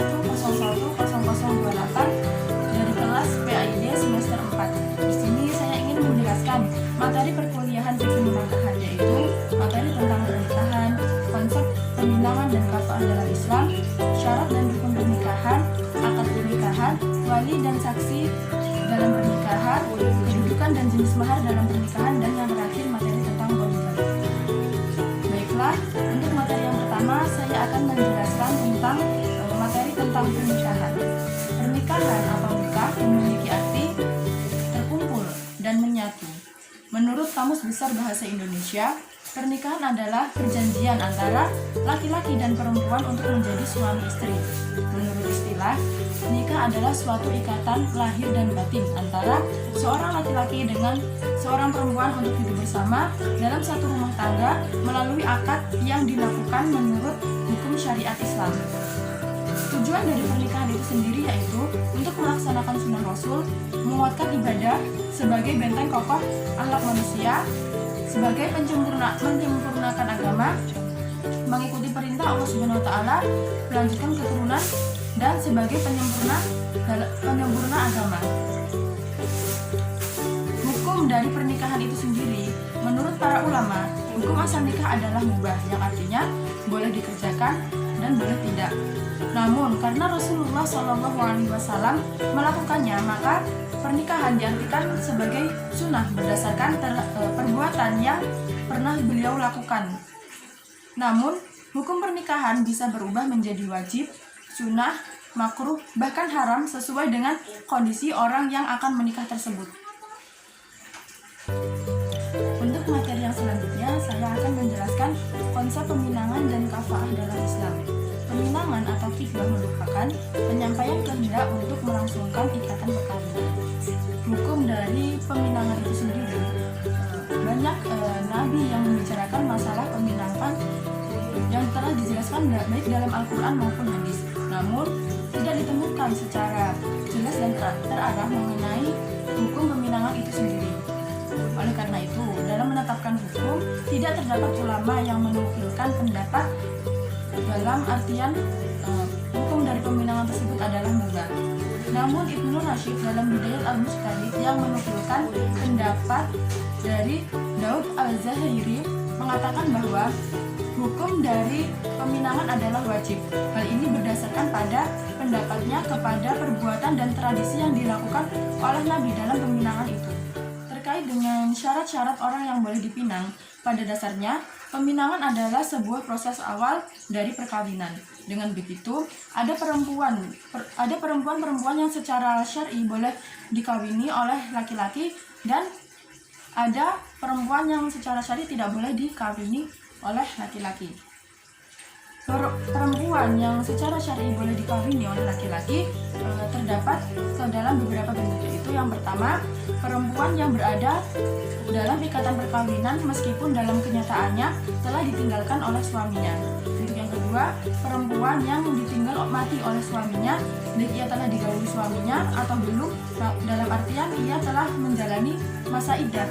01010028 dari kelas PAID semester 4. Di sini saya ingin menjelaskan materi perkuliahan fikih munakahat, yaitu materi tentang pernikahan, konsep peminangan dan kafaah dalam Islam, syarat dan rukun pernikahan, akad pernikahan, wali dan saksi dalam pernikahan, kedudukan dan jenis mahar dalam pernikahan, dan yang terakhir materi tentang poligamik. Baiklah, untuk materi yang pertama saya akan menjelaskan tentang materi tentang pernikahan. Pernikahan atau nikah memiliki arti terkumpul dan menyatu. Menurut Kamus Besar Bahasa Indonesia, pernikahan adalah perjanjian antara laki-laki dan perempuan untuk menjadi suami istri. Menurut istilah, nikah adalah suatu ikatan lahir dan batin antara seorang laki-laki dengan seorang perempuan untuk hidup bersama dalam satu rumah tangga melalui akad yang dilakukan menurut hukum syariat Islam. Tujuan dari pernikahan itu sendiri yaitu untuk melaksanakan sunnah Rasul, menguatkan ibadah sebagai benteng kokoh akhlak manusia, sebagai menyempurnakan agama, mengikuti perintah Allah Subhanahu wa taala, melanjutkan keturunan, dan sebagai penyempurna agama. Hukum dari pernikahan itu sendiri, menurut para ulama, hukum asal nikah adalah mubah, yang artinya boleh dikerjakan dan boleh tidak. Namun karena Rasulullah SAW melakukannya, maka pernikahan diartikan sebagai sunnah berdasarkan perbuatan yang pernah beliau lakukan. Namun hukum pernikahan bisa berubah menjadi wajib, sunnah, makruh, bahkan haram sesuai dengan kondisi orang yang akan menikah tersebut. Untuk materi yang selanjutnya, saya akan menjelaskan konsep peminangan dan kafaah dalam Islam. Peminangan atau khitbah merupakan penyampaian kehendak untuk melangsungkan ikatan perkawinan. Hukum dari peminangan itu sendiri, banyak nabi yang membicarakan masalah peminangan yang telah dijelaskan baik dalam Al-Quran maupun hadis. Namun tidak ditemukan secara jelas dan terarah mengenai hukum peminangan itu sendiri. Oleh karena itu, dalam menetapkan hukum, tidak terdapat ulama yang menukilkan pendapat dalam artian hukum dari peminangan tersebut adalah mubah. Namun Ibnu Rashid dalam Bidayat al-Mujtahid yang menukilkan pendapat dari Daud al-Zahiri mengatakan bahwa hukum dari peminangan adalah wajib. Hal ini berdasarkan pada pendapatnya kepada perbuatan dan tradisi yang dilakukan oleh Nabi dalam peminangan itu. Terkait dengan syarat-syarat orang yang boleh dipinang, pada dasarnya peminangan adalah sebuah proses awal dari perkawinan. Dengan begitu, ada perempuan-perempuan yang secara syar'i boleh dikawini oleh laki-laki, dan ada perempuan yang secara syar'i tidak boleh dikawini oleh laki-laki. Perempuan yang secara syar'i boleh dikawini oleh laki-laki terdapat ke dalam beberapa bentuk, yaitu yang pertama, perempuan yang berada dalam ikatan perkawinan meskipun dalam kenyataannya telah ditinggalkan oleh suaminya. Untuk yang kedua, perempuan yang ditinggal mati oleh suaminya, baik ia telah digauli suaminya atau belum, dalam artian ia telah menjalani masa iddah.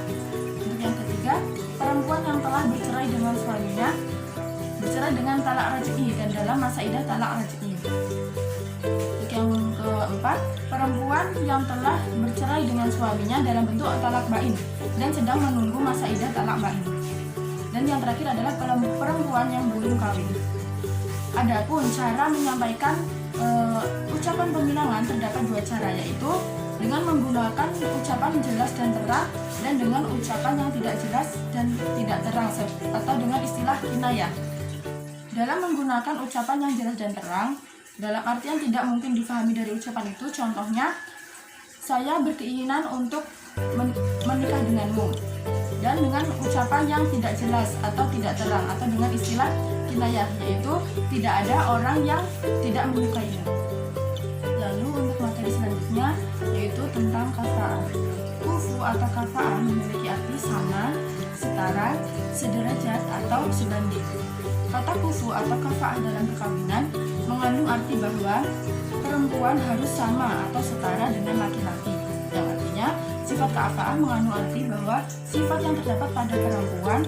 Untuk yang ketiga, perempuan yang telah bercerai dengan suaminya, bercerai dengan talak raj'i dan dalam masa iddah talak raj'i. Untuk yang keempat, perempuan yang telah bercerai dengan suaminya dalam bentuk talak bain dan sedang menunggu masa iddah talak bain. Dan yang terakhir adalah perempuan yang belum kawin. Adapun cara menyampaikan ucapan peminangan terdapat dua cara, yaitu dengan menggunakan ucapan jelas dan terang, dan dengan ucapan yang tidak jelas dan tidak terang, atau dengan istilah kinayah. Dalam menggunakan ucapan yang jelas dan terang, dalam artian tidak mungkin difahami dari ucapan itu, contohnya, saya berkeinginan untuk menikah denganmu, dan dengan ucapan yang tidak jelas atau tidak terang, atau dengan istilah kinayah, yaitu tidak ada orang yang tidak menyukaimu. Lalu untuk materi selanjutnya, yaitu tentang kafaah. Kufu atau kafaah memiliki arti sama, setara, sederajat, atau sebanding. Kata kufu atau kafaah dalam perkawinan mengandung arti bahwa perempuan harus sama atau setara dengan laki-laki, yang artinya sifat kafaah mengandung arti bahwa sifat yang terdapat pada perempuan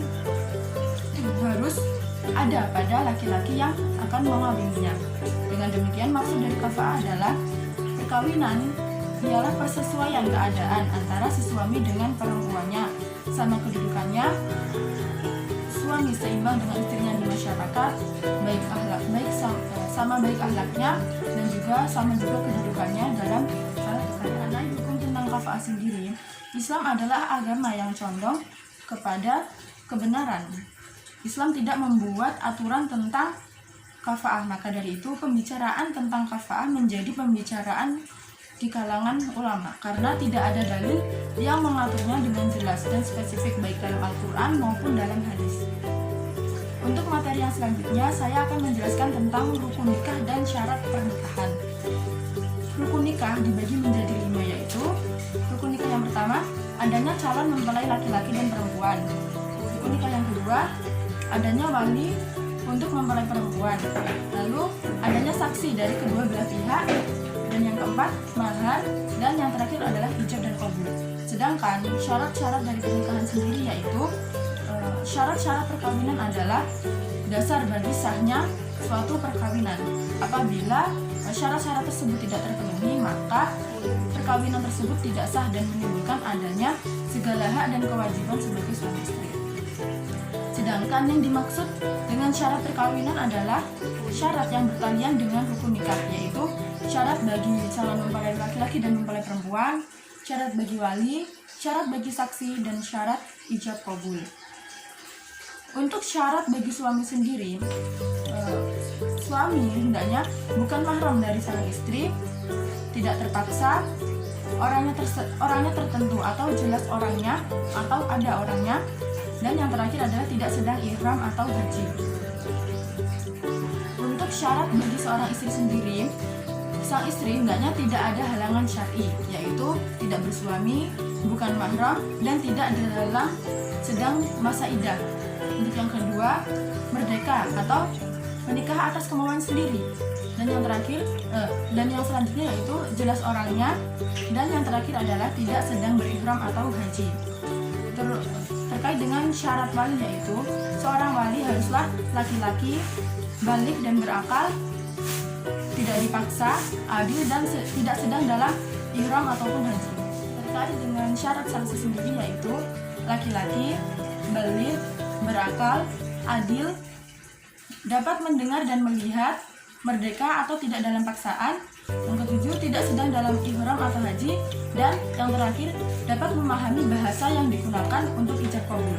harus ada pada laki-laki yang akan mengawininya. Dengan demikian, maksud dari kafa'ah adalah perkawinan ialah persesuaian keadaan antara si suami dengan perempuannya, sama kedudukannya, suami seimbang dengan istrinya di masyarakat, sama baik akhlaknya, dan juga sama kedudukannya dalam kekayaan. Hukum tentang kafa'ah sendiri, Islam adalah agama yang condong kepada kebenaran. Islam tidak membuat aturan tentang kafa'ah, maka dari itu pembicaraan tentang kafa'ah menjadi pembicaraan di kalangan ulama karena tidak ada dalil yang mengaturnya dengan jelas dan spesifik baik dalam Al-Quran maupun dalam hadis. Untuk materi yang selanjutnya, saya akan menjelaskan tentang rukun nikah dan syarat pernikahan. Rukun nikah dibagi menjadi 5, yaitu rukun nikah yang pertama, adanya calon mempelai laki-laki dan perempuan. Rukun nikah yang kedua, adanya wali untuk mempelai perempuan. Lalu adanya saksi dari kedua belah pihak. Dan yang keempat, mahar, dan yang terakhir adalah ijab dan qabul. Sedangkan syarat-syarat dari pernikahan sendiri yaitu syarat-syarat perkawinan adalah dasar bagi sahnya suatu perkawinan. Apabila syarat-syarat tersebut tidak terpenuhi, maka perkawinan tersebut tidak sah dan menimbulkan adanya segala hak dan kewajiban sebagai suami istri. Sedangkan yang dimaksud dengan syarat perkawinan adalah syarat yang bertalian dengan rukun nikah, yaitu syarat bagi calon mempelai laki-laki dan mempelai perempuan, syarat bagi wali, syarat bagi saksi, dan syarat ijab qabul. Untuk syarat bagi suami sendiri, suami hendaknya bukan mahram dari sang istri, tidak terpaksa, orangnya tertentu atau jelas orangnya atau ada orangnya, dan yang terakhir adalah tidak sedang ihram atau haji. Untuk syarat bagi seorang istri sendiri, sang istri hendaknya tidak ada halangan syar'i, yaitu tidak bersuami, bukan mahram, dan tidak dalam sedang masa iddah. Untuk yang kedua, merdeka atau menikah atas kemauan sendiri. Dan yang terakhir, dan yang selanjutnya yaitu jelas orangnya, dan yang terakhir adalah tidak sedang berihram atau haji. Terkait dengan syarat wali, yaitu seorang wali haruslah laki-laki, balik dan berakal, tidak dipaksa, adil, dan tidak sedang dalam ihram ataupun haji. Terkait dengan syarat saksi sendiri, yaitu laki-laki, balik, berakal, adil, dapat mendengar dan melihat, merdeka atau tidak dalam paksaan. Yang ketujuh, tidak sedang dalam ihram atau haji. Dan yang terakhir, dapat memahami bahasa yang digunakan untuk ijab qabul.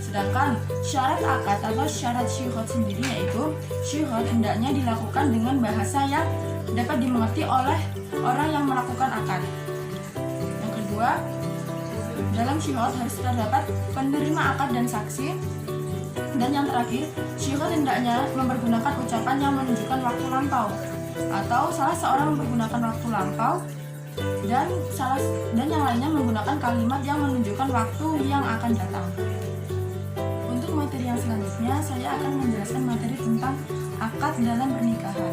Sedangkan syarat akad atau syarat syuhud sendiri, yaitu syuhud hendaknya dilakukan dengan bahasa yang dapat dimengerti oleh orang yang melakukan akad. Yang kedua, dalam syuhud harus terdapat penerima akad dan saksi. Dan yang terakhir, syuhud hendaknya mempergunakan ucapan yang menunjukkan waktu lampau, atau salah seorang mempergunakan waktu lampau, dan yang lainnya menggunakan kalimat yang menunjukkan waktu yang akan datang. Untuk materi yang selanjutnya, saya akan menjelaskan materi tentang akad dalam pernikahan.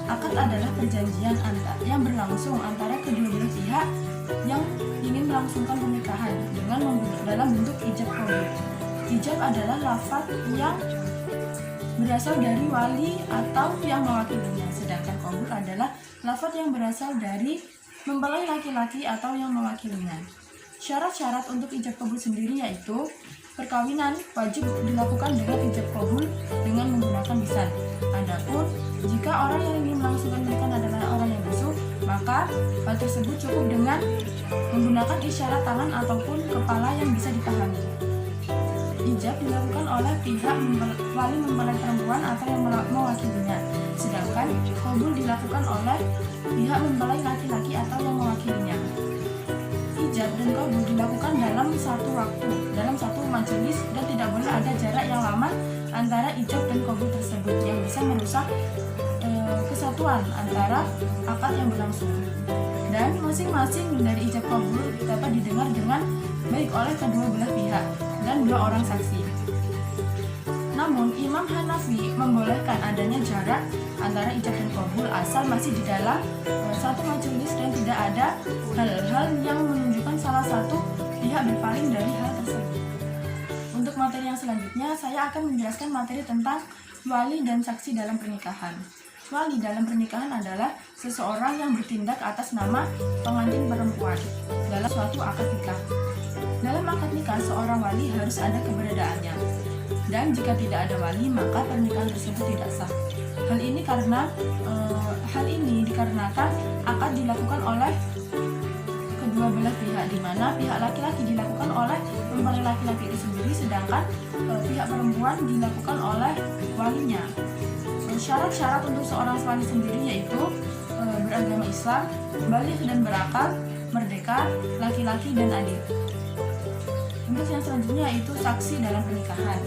Akad adalah perjanjian yang berlangsung antara kedua belah pihak yang ingin melangsungkan pernikahan dalam bentuk ijab qabul. Ijab adalah lafaz yang berasal dari wali atau yang mewakilinya, sedangkan qabul adalah lafaz yang berasal dari mempelai laki-laki atau yang mewakilinya. Syarat-syarat untuk ijab qabul sendiri yaitu perkawinan wajib dilakukan dengan ijab qabul dengan menggunakan lisan. Adapun jika orang yang ingin melangsungkan pernikahan adalah orang yang bisu, maka hal tersebut cukup dengan menggunakan isyarat tangan ataupun kepala yang bisa dipahami. Ijab dilakukan oleh pihak wali mempelai perempuan atau yang mewakilinya, sedangkan qabul dilakukan oleh pihak mempelai laki-laki atau yang mewakilinya. Ijab dan qabul dilakukan dalam satu waktu, dalam satu majelis, dan tidak boleh ada jarak yang lama antara ijab dan qabul tersebut yang bisa merusak kesatuan antara akad yang berlangsung. Dan masing-masing dari ijab qabul dapat didengar dengan baik oleh kedua belah pihak dan 2 orang saksi. Namun Imam Hanafi membolehkan adanya jarak antara ijab dan qabul asal masih di dalam satu majelis dan tidak ada hal-hal yang menunjukkan salah satu pihak berpaling dari hal tersebut. Untuk materi yang selanjutnya, saya akan menjelaskan materi tentang Wali dan saksi dalam pernikahan. Wali dalam pernikahan adalah seseorang yang bertindak atas nama pengantin perempuan dalam suatu akad nikah. Dalam akad nikah, seorang wali harus ada keberadaannya. Dan jika tidak ada wali, maka pernikahan tersebut tidak sah. Hal ini dikarenakan akad dilakukan oleh kedua belah pihak, di mana pihak laki-laki dilakukan oleh mempelai laki-laki itu sendiri, sedangkan pihak perempuan dilakukan oleh walinya. Syarat-syarat untuk seorang wali sendiri yaitu beragama Islam, baligh dan berakal, merdeka, laki-laki dan adil. Untuk yang selanjutnya yaitu saksi dalam pernikahan.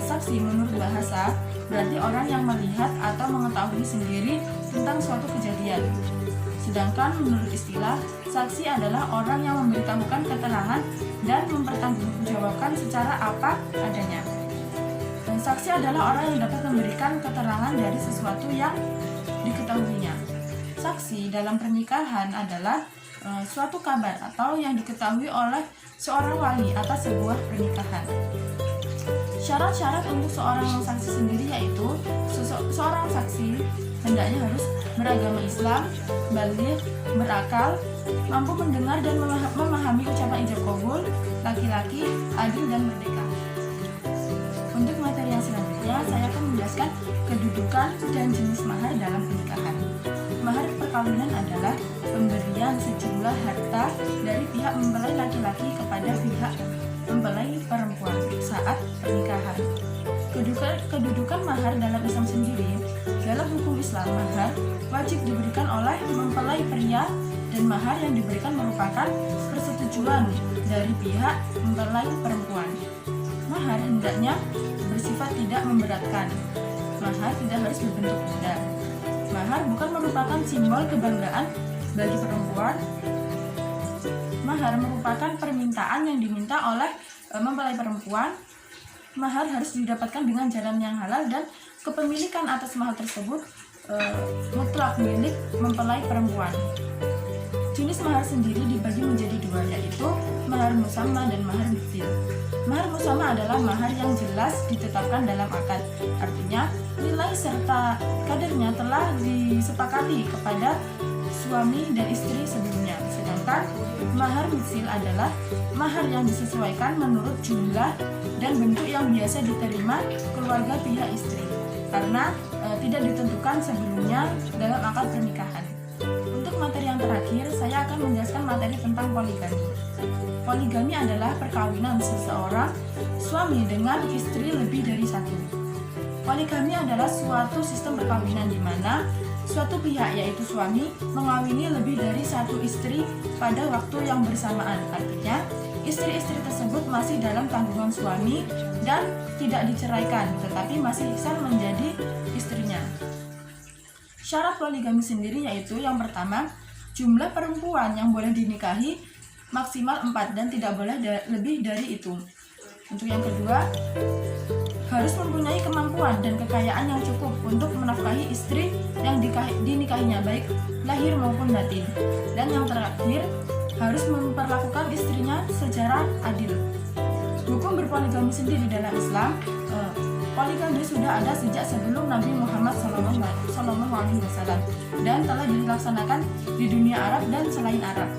Saksi menurut bahasa berarti orang yang melihat atau mengetahui sendiri tentang suatu kejadian. Sedangkan menurut istilah, saksi adalah orang yang memberitahukan keterangan dan mempertanggungjawabkan secara apa adanya. Dan saksi adalah orang yang dapat memberikan keterangan dari sesuatu yang diketahuinya. Saksi dalam pernikahan adalah suatu kabar atau yang diketahui oleh seorang wali atas sebuah pernikahan. Syarat-syarat untuk seorang saksi sendiri yaitu seorang saksi hendaknya harus beragama Islam, baligh, berakal, mampu mendengar dan memahami ucapan ijab kabul, laki-laki, adil dan merdeka. Untuk materi yang selanjutnya, saya akan menjelaskan kedudukan dan jenis mahar dalam pernikahan. Mahar perkawinan adalah pemberian sejumlah harta dari pihak mempelai laki-laki kepada pihak mempelai perempuan saat pernikahan. Kedudukan mahar dalam Islam sendiri, dalam hukum Islam, mahar wajib diberikan oleh mempelai pria dan mahar yang diberikan merupakan persetujuan dari pihak mempelai perempuan. Mahar hendaknya bersifat tidak memberatkan. Mahar tidak harus berbentuk benda. Mahar bukan merupakan simbol kebanggaan bagi perempuan. Mahar merupakan permintaan yang diminta oleh mempelai perempuan. Mahar harus didapatkan dengan jalan yang halal dan kepemilikan atas mahar tersebut mutlak milik mempelai perempuan. Jenis mahar sendiri dibagi menjadi dua, yaitu mahar musamma dan mahar mithil. Mahar musamma adalah mahar yang jelas ditetapkan dalam akad, artinya nilai serta kadarnya telah disepakati kepada suami dan istri sebelumnya. Sedangkan mahar mithil adalah mahar yang disesuaikan menurut jumlah dan bentuk yang biasa diterima keluarga pihak istri, karena tidak ditentukan sebelumnya dalam akad pernikahan. Untuk materi yang terakhir, saya akan menjelaskan materi tentang poligami. Poligami adalah perkawinan seseorang suami dengan istri lebih dari satu. Poligami adalah suatu sistem perkawinan di mana suatu pihak, yaitu suami, mengawini lebih dari satu istri pada waktu yang bersamaan. Artinya, istri-istri tersebut masih dalam tanggungan suami dan tidak diceraikan, tetapi masih sah menjadi istrinya. Syarat poligami sendiri yaitu yang pertama, jumlah perempuan yang boleh dinikahi maksimal 4 dan tidak boleh lebih dari itu. Untuk yang kedua, harus mempunyai kemampuan dan kekayaan yang cukup untuk menafkahi istri yang dinikahinya, baik lahir maupun batin. Dan yang terakhir, harus memperlakukan istrinya secara adil. Hukum berpoligami sendiri dalam Islam, poligami sudah ada sejak sebelum Nabi Muhammad SAW dan telah dilaksanakan di dunia Arab dan selain Arab.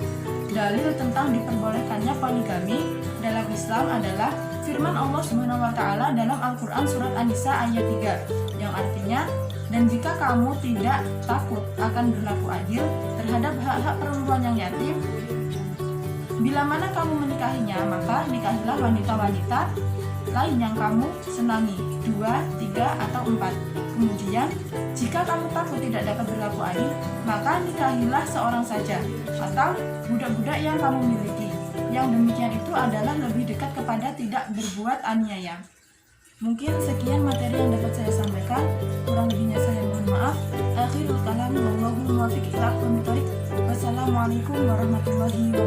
Dalil tentang diperbolehkannya poligami dalam Islam adalah firman Allah SWT dalam Al-Quran surat An-Nisa ayat 3 yang artinya, dan jika kamu tidak takut akan berlaku adil terhadap hak-hak perempuan yang yatim, bila mana kamu menikahinya, maka nikahilah wanita-wanita lain yang kamu senangi, 2, 3, atau 4. Kemudian, jika kamu takut tidak dapat berlaku adil, maka nikahilah seorang saja, atau budak-budak yang kamu miliki. Yang demikian itu adalah lebih dekat kepada tidak berbuat aniaya. Mungkin sekian materi yang dapat saya sampaikan. Kurang lebihnya saya mohon maaf. Akhirul kalam, wallahu muwaffiq ila aqwamit thoriq. Wassalamualaikum warahmatullahi wabarakatuh.